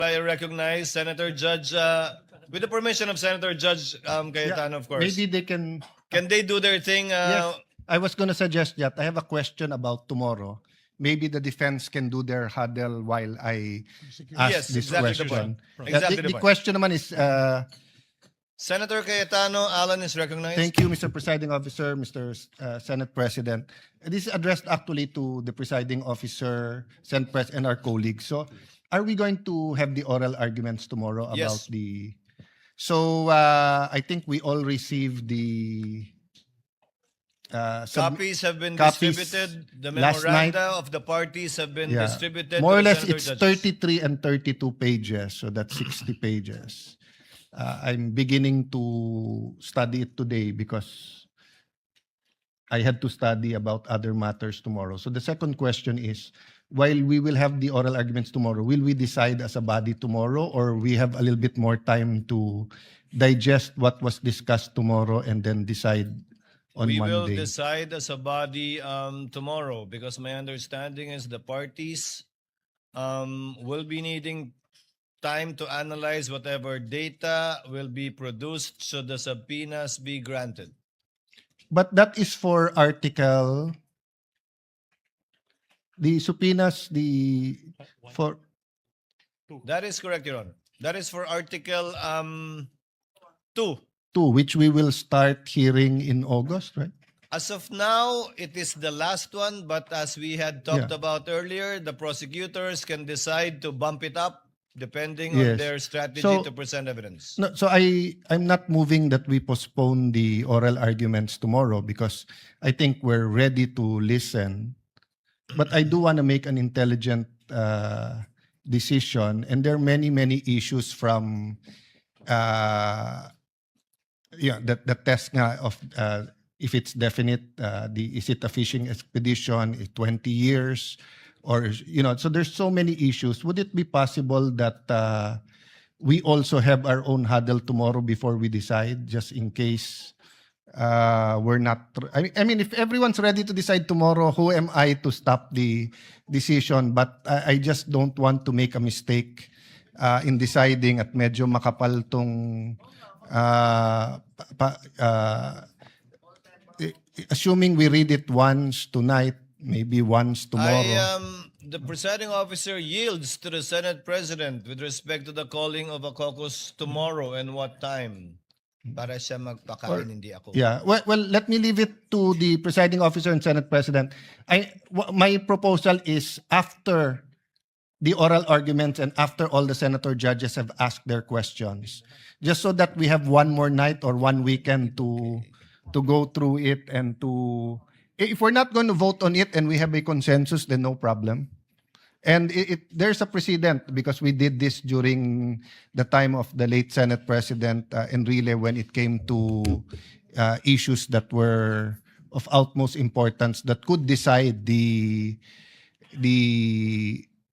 I recognize Senator Judge, with the permission of Senator Judge Cayetano, of course. Maybe they can. Can they do their thing? Yes, I was going to suggest that. I have a question about tomorrow. Maybe the defense can do their huddle while I ask Yes, this exactly the question. point. Exactly the the point. question naman is, Senator Cayetano, Alan is recognized. thank you, Mr. Presiding Officer, Mr. Senate President. This is addressed actually to the Presiding Officer, Senate Pres, and our colleagues. So, are we going to have the oral arguments tomorrow about Yes. the? So, I think we all received the. Copies have been copies distributed. The last night. memoranda of the parties have been Yeah. distributed. More or to the less, Senator it's Judges. 33 and 32 pages, so that's 60 pages. I'm beginning to study it today because I had to study about other matters tomorrow. So the second question is, while we will have the oral arguments tomorrow, will we decide as a body tomorrow, or we have a little bit more time to digest what was discussed tomorrow and then decide on We will Monday? decide as a body tomorrow, because my understanding is the parties will be needing time to analyze whatever data will be produced should the subpoenas be granted. But that is for article. The subpoenas, for That is correct, Your Honor. That is for Article 2. 2, which we will start hearing in August, right? As of now, it is the last one, but as we had talked Yeah. about earlier, the prosecutors can decide to bump it up depending Yes. on their strategy So- to present evidence. No, so I'm not moving that we postpone the oral arguments tomorrow because I think we're ready to listen. But I do want to make an intelligent decision, and there are many issues from the test nga of if it's definite, is it a fishing expedition, is 20 years, or so there's so many issues. Would it be possible that we also have our own huddle tomorrow before we decide, just in case we're not? I mean, if everyone's ready to decide tomorrow, who am I to stop the decision? But I just don't want to make a mistake in deciding at medyo makapal tong assuming we read it once tonight, maybe once tomorrow. The presiding officer yields to the Senate President with respect to the calling of a caucus tomorrow and what time. Para siya magpakain, hindi ako. Yeah. Well, let me leave it to the presiding officer and Senate President. My proposal is after the oral arguments and after all the senator judges have asked their questions, just so that we have one more night or one weekend to go through it and to. If we're not going to vote on it and we have a consensus, then no problem. And there's a precedent because we did this during the time of the late Senate President Enrile when it came to issues that were of utmost importance that could decide the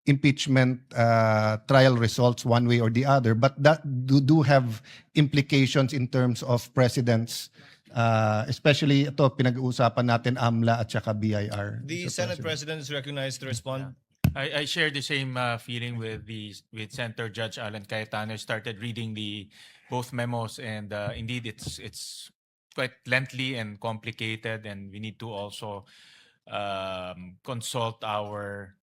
impeachment trial results one way or the other, but that do have implications in terms of precedents. Especially ito pinag-uusapan natin AMLA at saka BIR. The Mr. Senate President is recognized to respond. I share the same feeling with Senator Judge Alan Cayetano. I started reading both memos, and indeed it's quite lengthy and complicated, and we need to also consult our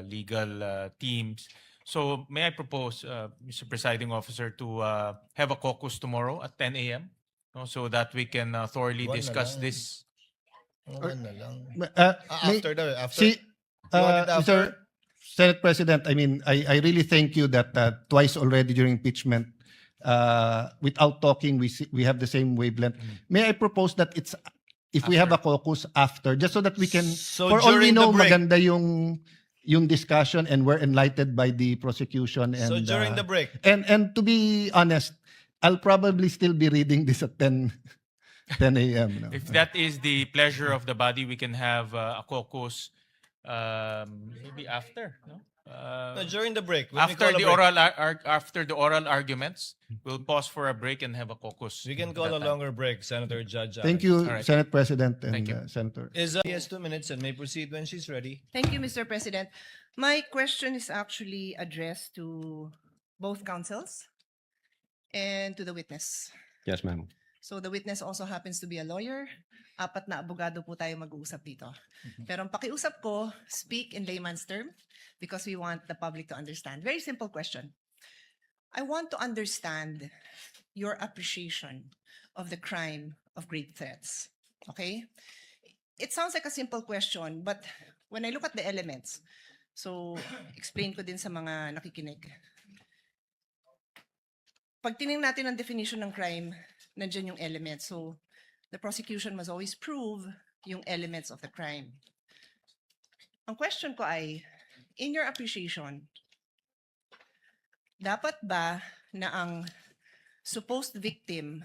legal teams. So may I propose, Mr. Presiding Officer, to have a caucus tomorrow at 10 a.m. So that we can thoroughly One na discuss lang. this. One na lang. May- After daw, after. See, You want it after? Mr. Senate President, I mean, I really thank you that twice already during impeachment, without talking, we have the same wavelength. May I propose that if we have a caucus after, just so that we can, So for all we during the know, break. maganda yung discussion and we're enlightened by the prosecution. And, So during the break. And to be honest, I'll probably still be reading this at 10 a.m. No? If that is the pleasure of the body, we can have a caucus maybe after, no? No, during the break. When we After call a the break. after the oral arguments, we'll pause for a break and have a caucus. We can at call that a time. longer break, Senator Judge. Thank you, All right. Senate President and Thank you. Senator. She has 2 minutes and may proceed when she's ready. Thank you, Mr. President. My question is actually addressed to both counsels, and to the witness. Yes, ma'am. So the witness also happens to be a lawyer. Apat na abogado po tayo mag-uusap dito. Pero ang pakiusap ko, speak in layman's term because we want the public to understand. Very simple question. I want to understand your appreciation of the crime of grave threats. Okay? It sounds like a simple question, but when I look at the elements, so explain ko din sa mga nakikinig. Pag tinignan natin ang definition ng crime, nandiyan yung elements. So the prosecution must always prove yung elements of the crime. Ang question ko ay, in your appreciation, dapat ba na ang supposed victim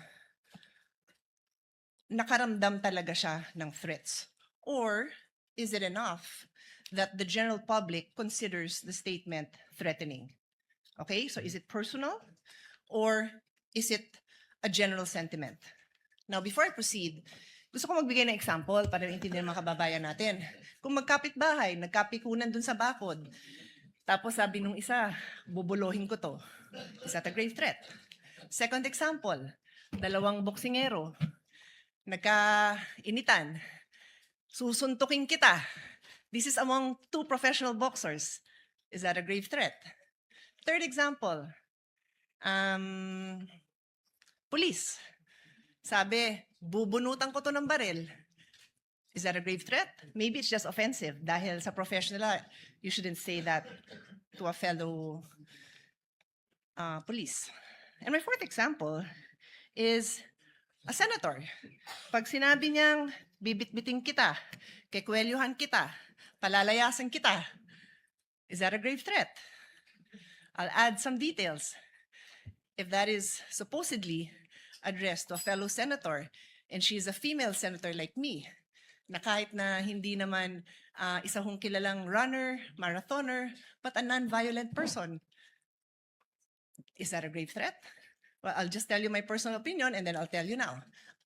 nakaramdam talaga siya ng threats? Or is it enough that the general public considers the statement threatening? Okay, so is it personal or is it a general sentiment? Now, before I proceed, gusto ko magbigay ng example para maintindihan ng mga kababayan natin. Kung magkapit-bahay, nagkapikunan dun sa bakod, tapos sabi nung isa, bubulohin ko to. Is that a grave threat? Second example, dalawang boksingero, nagkainitan, susuntukin kita. This is among two professional boxers. Is that a grave threat? Third example, police. Sabi, bubunutan ko to ng baril. Is that a grave threat? Maybe it's just offensive dahil sa professional, you shouldn't say that to a fellow police. And my fourth example is a senator. Pag sinabi niyang bibitbiting kita, kekwelyuhan kita, palalayasan kita, is that a grave threat? I'll add some details. If that is supposedly addressed to a fellow senator, and she's a female senator like me, na kahit na hindi naman isa hong kilalang runner, marathoner, but a non-violent person, is that a grave threat? Well, I'll just tell you my personal opinion, and then I'll tell you now.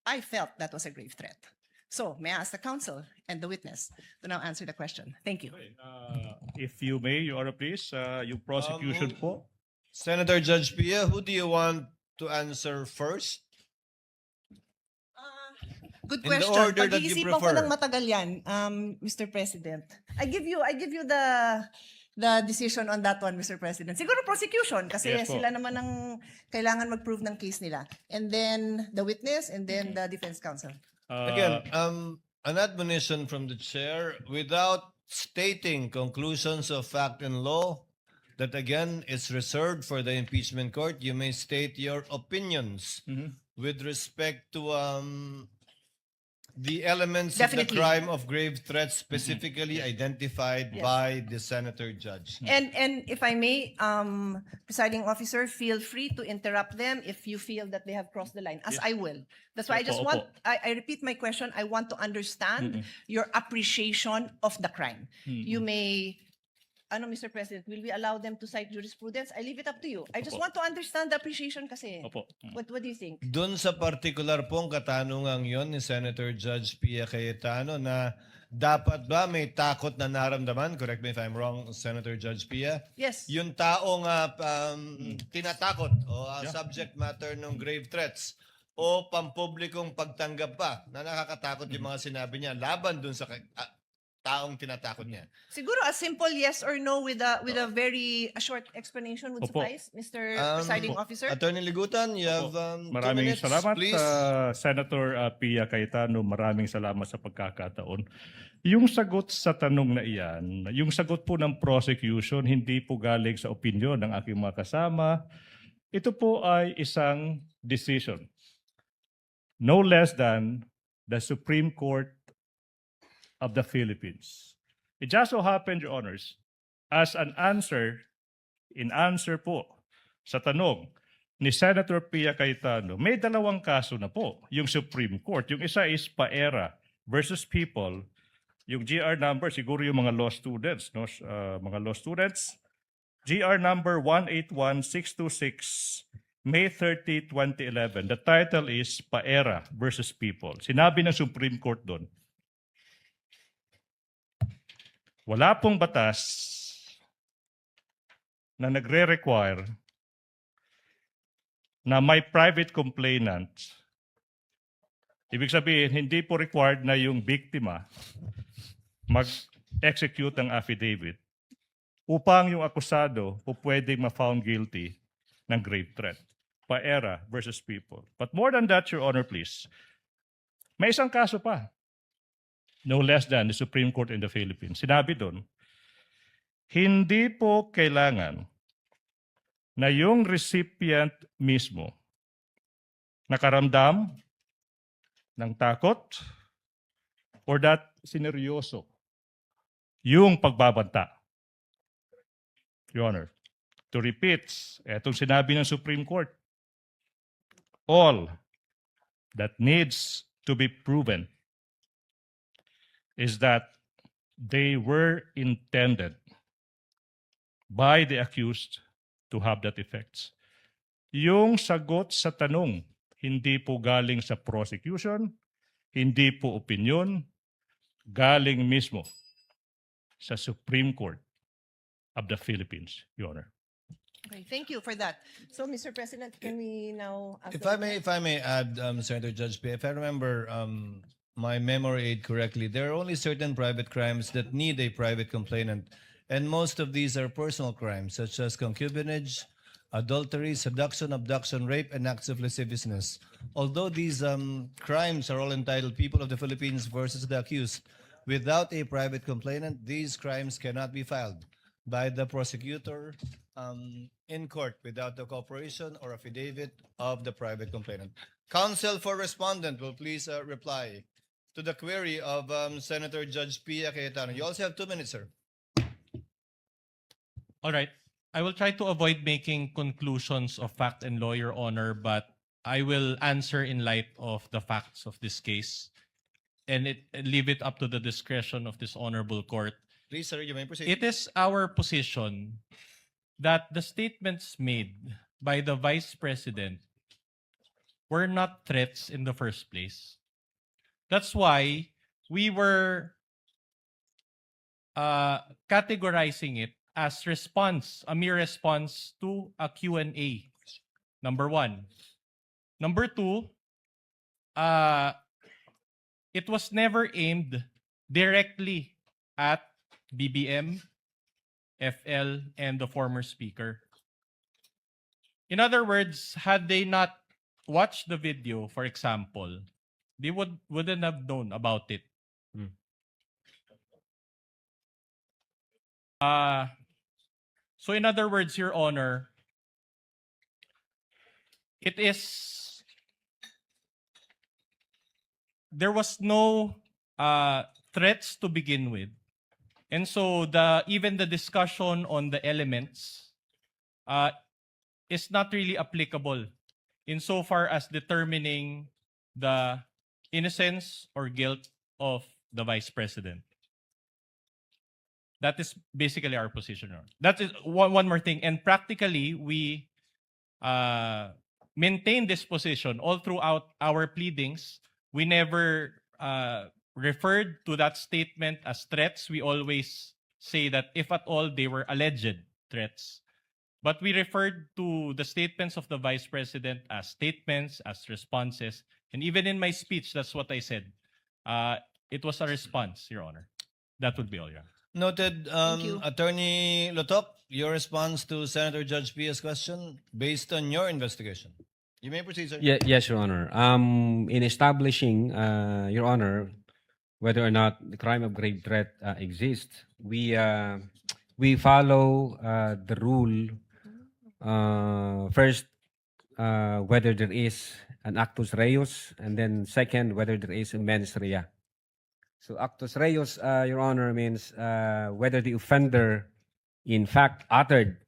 I felt that was a grave threat. So, may I ask the counsel and the witness to now answer the question? Thank you. If you may, Your Honor, please, yung prosecution po. Senator Judge Pia, who do you want to answer first? Good In the question. order that you Pag-iisipan ko prefer. ng matagal yan, Mr. President. I give you the decision on that one, Mr. President. Siguro prosecution kasi Yes po. sila naman ang kailangan mag-prove ng case nila. And then the witness and then the defense counsel. Again, an admonition from the chair without stating conclusions of fact and law that again is reserved for the impeachment court. You may state your opinions with respect to the elements of Definitely. the crime of grave threats specifically identified Yes. by the senator judge. And if I may, presiding officer, feel free to interrupt them if you feel that they have crossed the line, as I will. That's why I just Opo, want, I repeat my question, I want to understand your appreciation of the crime. You may, Mr. President, will we allow them to cite jurisprudence? I leave it up to you. I just Opo. want to understand the appreciation kasi. Opo. What do you think? Doon sa particular pong katanungang yon ni Senator Judge Pia Cayetano na dapat ba may takot na naramdaman, correct me if I'm wrong, Senator Judge Pia, Yes. yung taong tinatakot o subject matter ng grave threats o pampublikong pagtanggap pa na nakakatakot yung mga sinabi niya laban dun sa taong tinatakot niya. Siguro a simple yes or no with a very short explanation would Opo. suffice, Mr. Presiding Officer. Attorney Ligutan, you have 2 Maraming minutes, salamat, please. Senator Pia Cayetano. Maraming salamat sa pagkakataon. Yung sagot sa tanong na iyan, yung sagot po ng prosecution, hindi po galing sa opinion ng aking mga kasama. Ito po ay isang decision. No less than the Supreme Court of the Philippines. It just so happened, Your Honors, as an answer, in answer po sa tanong ni Senator Pia Cayetano, may dalawang kaso na po yung Supreme Court. Yung isa is Paera versus People. Yung GR number, siguro yung mga law students, no? Mga law students. GR number 181626, May 30, 2011. The title is Paera versus People. Sinabi ng Supreme Court doon, wala pong batas na nagre-require na may private complainant, ibig sabihin, hindi po required na yung biktima mag-execute ng affidavit upang yung akusado po pwedeng ma-found guilty ng grave threat. Paera versus people. But more than that, Your Honor, please, may isang kaso pa. No less than the Supreme Court in the Philippines. Sinabi doon, hindi po kailangan na yung recipient mismo nakaramdam ng takot or that sineryoso yung pagbabanta. Your Honor, to repeat, etong sinabi ng Supreme Court, all that needs to be proven is that they were intended by the accused to have that effects. Yung sagot sa tanong, hindi po galing sa prosecution, hindi po opinion, galing mismo sa Supreme Court of the Philippines, Your Honor. Okay, thank you for that. So, Mr. President, can we now ask If I may add, Senator Judge P, if I remember my memory aid correctly, there are only certain private crimes that need a private complainant, and most of these are personal crimes, such as concubinage, adultery, seduction, abduction, rape, and acts of lasciviousness. Although these crimes are all entitled People of the Philippines versus the accused, without a private complainant, these crimes cannot be filed by the prosecutor in court without the cooperation or affidavit of the private complainant. Counsel for respondent will please reply to the query of Senator Judge Pia Cayetano. You also have 2 minutes, sir. All right. I will try to avoid making conclusions of fact and law, Your Honor, but I will answer in light of the facts of this case and leave it up to the discretion of this honorable court. Please, sir, you may proceed. It is our position that the statements made by the Vice President were not threats in the first place. That's why we were categorizing it as response, a mere response to a Q&A. Number one. Number two, it was never aimed directly at BBM, FL, and the former speaker. In other words, had they not watched the video, for example, they wouldn't have known about it. So in other words, Your Honor, there was no threats to begin with. And so even the discussion on the elements is not really applicable insofar as determining the innocence or guilt of the Vice President. That is basically our position. That is one more thing. And practically, we maintain this position all throughout our pleadings. We never referred to that statement as threats. We always say that if at all, they were alleged threats. But we referred to the statements of the Vice President as statements, as responses. And even in my speech, that's what I said. It was a response, Your Honor. That would be all, Your Honor. Noted. you. Attorney Lotok, your response to Senator Judge Pia's question based on your investigation. You may proceed, sir. Yes, Your Honor. In establishing, Your Honor, whether or not the crime of grave threat exists, we follow the rule. First, whether there is an actus reus, and then second, whether there is a mens rea. So actus reus, Your Honor, means whether the offender in fact uttered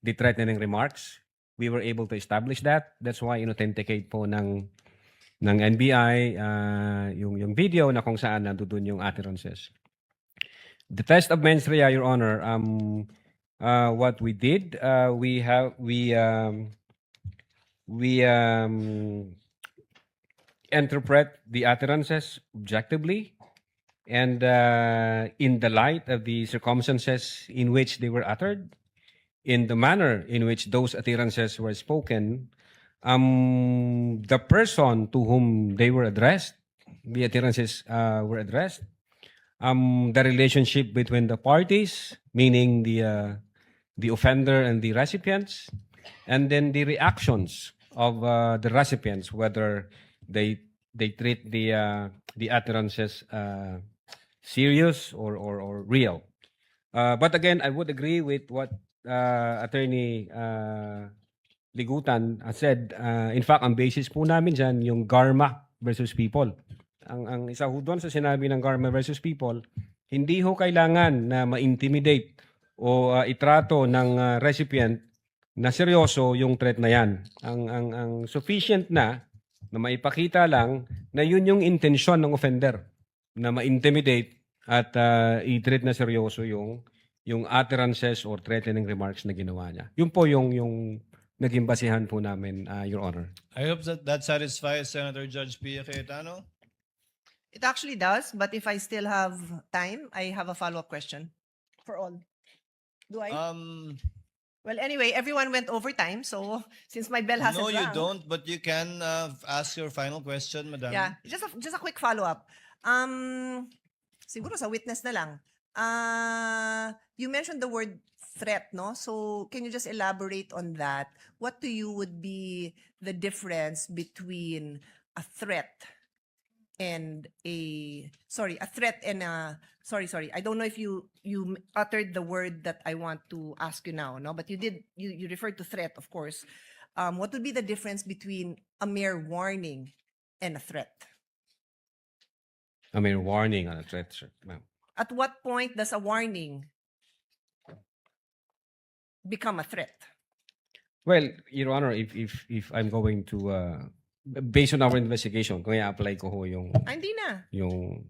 the threatening remarks. We were able to establish that. That's why in-authenticate po ng NBI yung video na kung saan nandoon yung utterances. The test of mens rea, Your Honor, what we did, we interpret the utterances objectively and in the light of the circumstances in which they were uttered, in the manner in which those utterances were spoken, the person to whom they were addressed, the utterances were addressed, the relationship between the parties, meaning the offender and the recipients, and then the reactions of the recipients, whether they treat the utterances serious or real. But again, I would agree with what Attorney Ligutan said. In fact, ang basis po namin dyan, yung Garma versus People. Ang isa ho doon sa sinabi ng Garma versus People, hindi ho kailangan na ma-intimidate o itrato ng recipient na seryoso yung threat na yan. Ang sufficient na maipakita lang na yun yung intensyon ng offender, na ma-intimidate at i-treat na seryoso yung utterances or threatening remarks na ginawa niya. Yun po yung naging basihan po namin, Your Honor. I hope that satisfies Senator Judge Pia Cayetano. It actually does, but if I still have time, I have a follow-up question for all. Do I? Well, anyway, everyone went over time, so since my bell hasn't No, you rung- don't, but you can ask your final question, Madam. Yeah, just a quick follow-up. Siguro sa witness na lang. You mentioned the word threat, no? So can you just elaborate on that? What to you would be the difference between a threat and a sorry. I don't know if you uttered the word that I want to ask you now, no? But you referred to threat, of course. What would be the difference between a mere warning and a threat? I mean, warning on a threat, sir. Ma'am. At what point does a warning become a threat? Well, Your Honor, if I'm going to based on our investigation, kung i-apply ko ho yung Hindi na. yung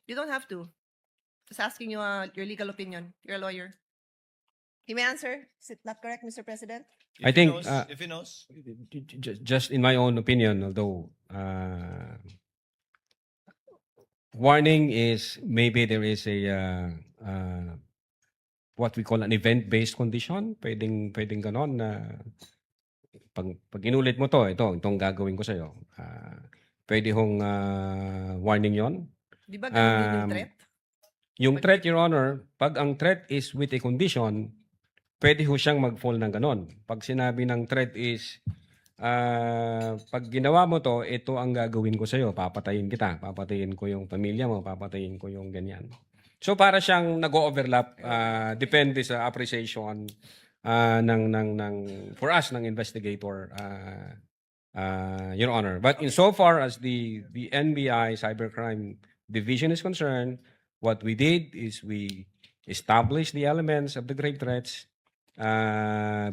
You don't have to. Just asking you your legal opinion. You're a lawyer. He may answer. Is it not correct, Mr. President? I think, If he knows. just in my own opinion, although warning is maybe there is a what we call an event-based condition. Pwedeng ganon na pag inulit mo itong gagawin ko sa'yo. Pwede hong warning yon. Di ba ganun din yung Um, threat? Yung threat, Your Honor, pag ang threat is with a condition, pwede ho siyang mag-fall ng ganon. Pag sinabi ng threat is, pag ginawa mo to, ito ang gagawin ko sa'yo. Papatayin kita. Papatayin ko yung pamilya mo. Papatayin ko yung ganyan. So para siyang nag-overlap, depende sa appreciation for us ng investigator, Your Honor. But insofar as the NBI Cybercrime Division is concerned, what we did is we established the elements of the grave threats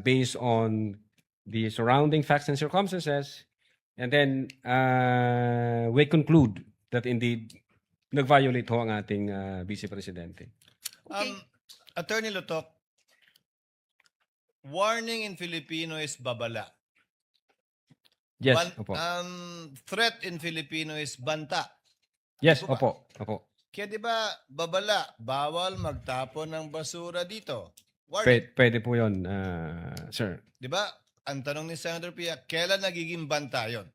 based on the surrounding facts and circumstances, and then we conclude that indeed nag-violate ho ang ating Vice Presidente. Okay. Attorney Lutok, warning in Filipino is babala. Yes, opo. Threat in Filipino is banta. Yes, Opo ba? opo. Kaya di ba, babala, bawal magtapon ng basura dito. Warning. Pwede po yun, sir. Di ba? Ang tanong ni Senator Pia, kailan nagiging banta yon?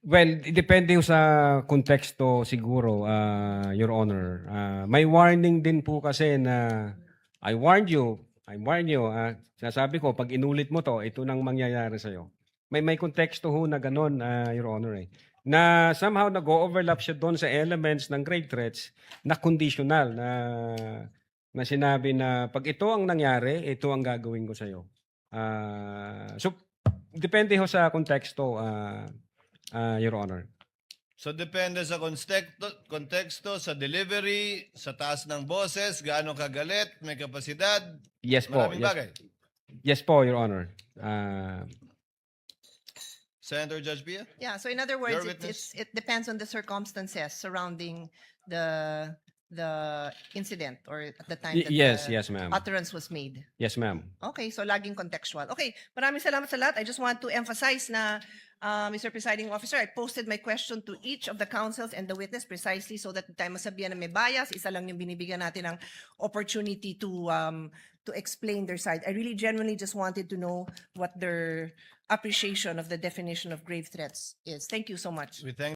Well, depende sa konteksto siguro, Your Honor. May warning din po kasi na I warned you. Sinasabi ko, pag inulit mo to, ito nang mangyayari sa'yo. May konteksto ho na ganun, Your Honor. Na somehow nag-overlap siya doon sa elements ng grave threats na conditional, na sinabi na pag ito ang nangyari, ito ang gagawin ko sa'yo. So, depende ho sa konteksto, Your Honor. So depende sa konteksto, sa delivery, sa taas ng boses, gaano kagalit, may kapasidad, Yes po. maraming bagay. Yes po, Your Honor. Senator Judge Pia? Yeah, so in other words, Your witness? it depends on the circumstances surrounding the incident or at the time that Yes, the yes, ma'am. utterance was made. Yes, ma'am. Okay, so laging contextual. Okay, maraming salamat sa lahat. I just want to emphasize na, Mr. Presiding Officer, I posted my question to each of the counsels and the witness precisely so that tayo masabihan na may bias. Isa lang yung binibigyan natin ng opportunity to to explain their side. I really genuinely just wanted to know what their appreciation of the definition of grave threats is. Thank you so much. We thank